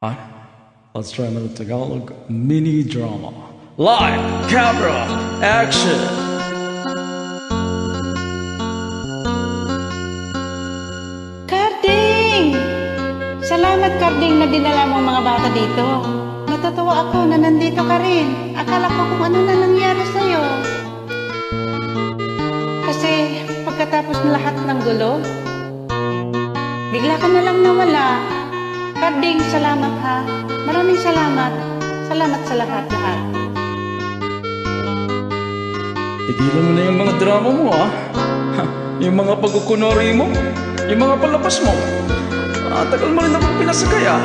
Hi, let's try another Tagalog mini drama. Live, camera, action! Karding! Salamat, Karding, na dinala mo ang mga bata dito. Natutuwa ako na nandito ka rin. Akala ko kung ano na nangyari sa'yo. Kasi pagkatapos ng lahat ng gulo, bigla ka na lang nawala. Karding, salamat ha. Maraming salamat. Salamat sa lahat-lahat. Tigilan mo na yung mga drama mo, ha? Yung mga pagkukunori mo, yung mga palabas mo. Tagal mo rin akong pinasakay, ah.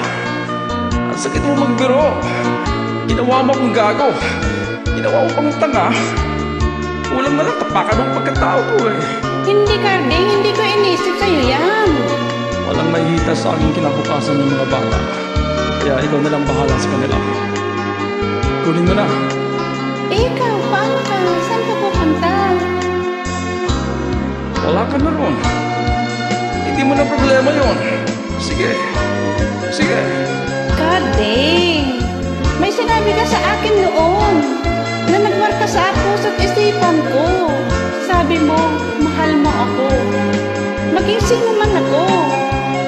Ang sakit mo magbiro. Ginawa mo akong gago. Ginawa mo pang tanga. Kulang na lang tapakan mo ang pagkatao ko, eh. Hindi, Karding. Hindi ko inisip sa'yo yan. Walang mahihita sa aking kinabukasan ng mga bata. Kaya ikaw na lang bahala sa kanila. Kunin mo na. Ikaw, paano ka? Saan ka pupunta? Wala ka na ron. Hindi mo na problema yon. Sige. Sige. Karding, may sinabi ka sa akin noon na nagmarka sa puso't isipan ko. Sabi mo, mahal mo ako. Maging sino man ako.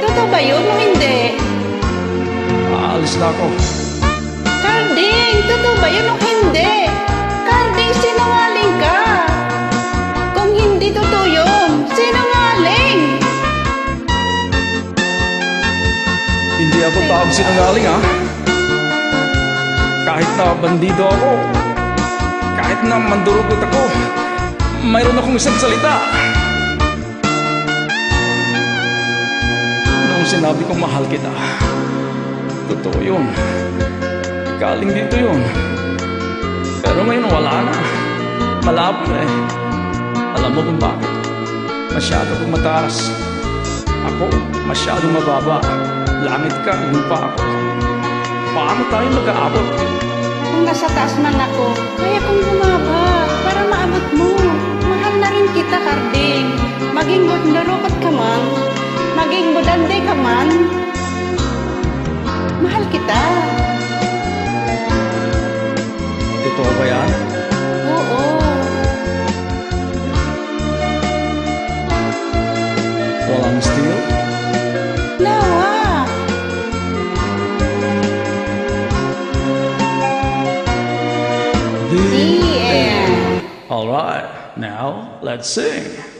Totoo ba yun o hindi? Aalis na ako. Karding, totoo ba yun o hindi? Karding, sinungaling ka. Kung hindi totoo yun, sinungaling. Hindi ako tawag sinungaling, ha? Kahit na bandido ako, kahit na mandurugot ako, mayroon akong isang salita. Noong sinabi kong mahal kita, totoo yun. Galing dito yun. Pero ngayon wala na. Malabo na, eh. Alam mo kung bakit? Masyado kong mataas. Ako, masyadong mababa. Langit ka, lupa ako. Paano tayo mag-aabot? Kung nasa taas man ako, kaya kong bumaba para maabot mo. Mahal na rin kita, Karding. Maging budnarukot ka man, maging budande ka man, mahal kita. Totoo ba yan? Oo. Walang steal? Nawa. The The end. Alright, now let's sing.